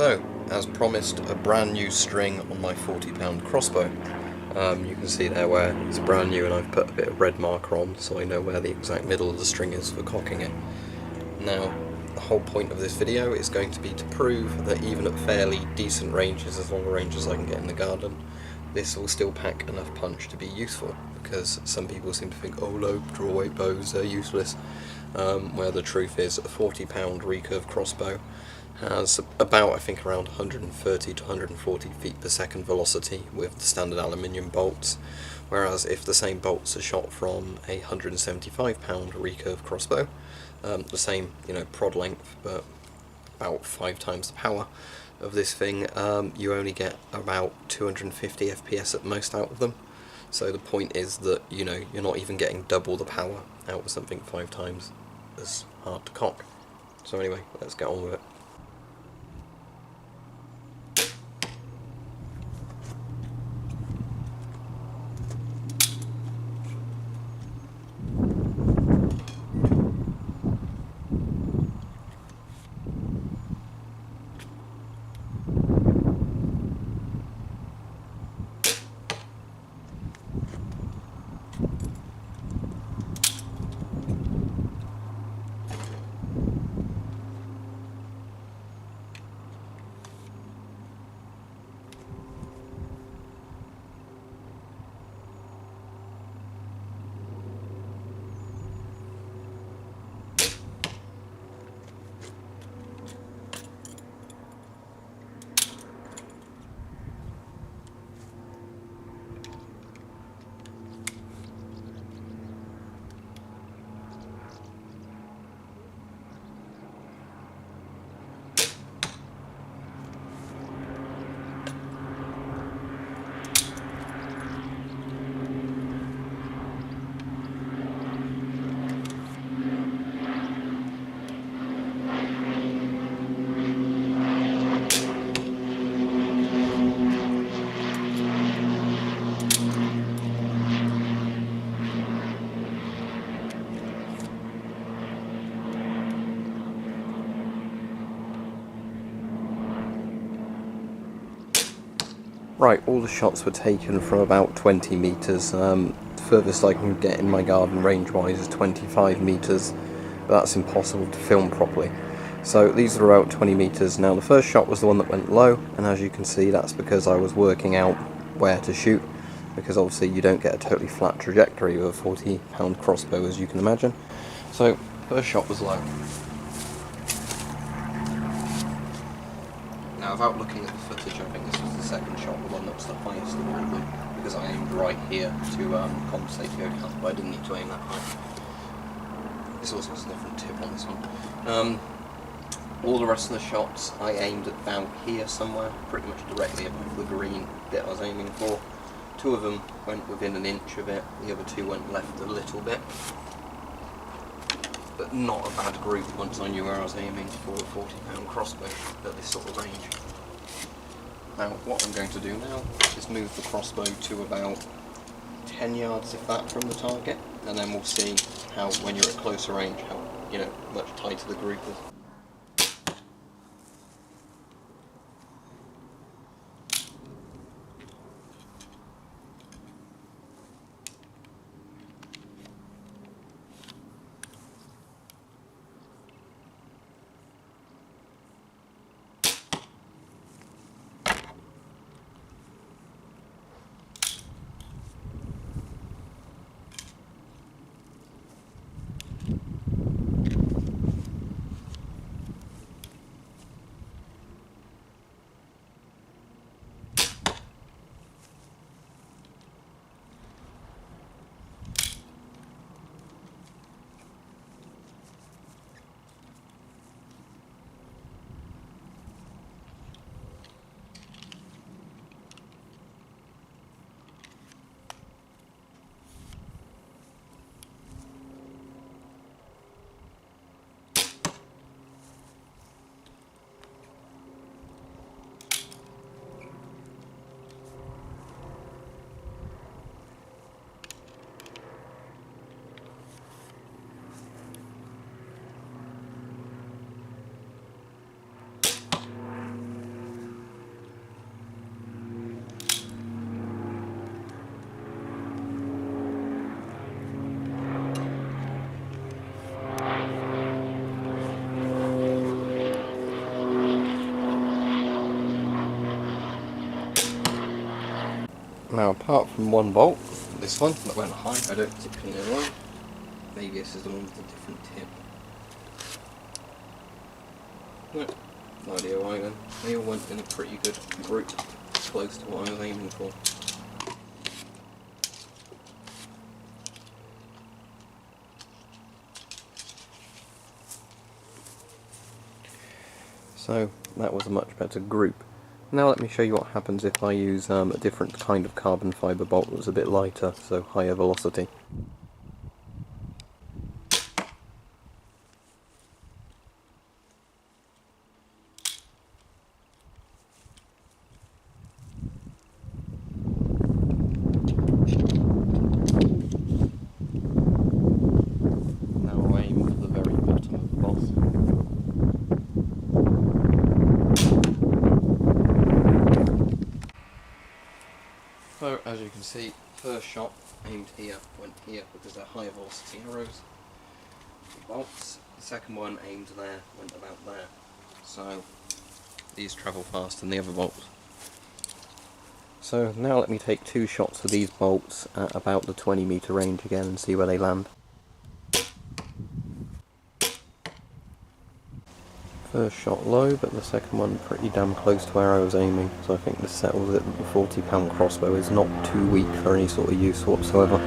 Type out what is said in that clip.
So, as promised, a brand new string on my £40 crossbow. You can see there where it's brand new and I've put a bit of red marker on so I know where the exact middle of the string is for cocking it. Now, the whole point of this video is going to be to prove that even at fairly decent ranges, as long a range as I can get in the garden, this will still pack enough punch to be useful, because some people seem to think, oh no, drawweight bows are useless, where the truth is a £40 recurve crossbow has about, I think, around 130 to 140 feet per second velocity with the standard aluminium bolts, whereas if the same bolts are shot from a £175 recurve crossbow, the same, prod length, but about 5 times the power of this thing, you only get about 250 FPS at most out of them. So the point is that, you're not even getting double the power out of something 5 times as hard to cock. So anyway, let's get on with it. Right, all the shots were taken from about 20 metres. Furthest I can get in my garden range-wise is 25 metres, but that's impossible to film properly. So these are about 20 metres. Now the first shot was the one that went low, and as you can see that's because I was working out where to shoot, because obviously you don't get a totally flat trajectory with a £40 crossbow, as you can imagine. So first shot was low. Now, without looking at the footage, I think this was the second shot, the one that was the highest of all of them, because I aimed right here to compensate the overcut, but I didn't need to aim that high. This also has a different tip on this one. All the rest of the shots I aimed at about here somewhere, pretty much directly above the green bit I was aiming for. 2 of them went within an inch of it, the other 2 went left a little bit. But not a bad group once I knew where I was aiming for a £40 crossbow at this sort of range. Now, what I'm going to do now is move the crossbow to about 10 yards, if that, from the target, and then we'll see how, when you're at closer range, how much tighter the group is. Now, apart from one bolt, this one that went high, I don't particularly know why. Maybe this is the one with a different tip. No idea why then. They all went in a pretty good group, close to what I was aiming for. So that was a much better group. Now let me show you what happens if I use a different kind of carbon fibre bolt that's a bit lighter, so higher velocity. Now aim for the very bottom of the boss. So, as you can see, first shot aimed here, went here because they're higher velocity arrows. Bolts. The second one aimed there, went about there. So, these travel faster than the other bolts. So, now let me take 2 shots with these bolts at about the 20 metre range again and see where they land. First shot low, but the second one pretty damn close to where I was aiming, so I think this settles it that the £40 crossbow is not too weak for any sort of use whatsoever.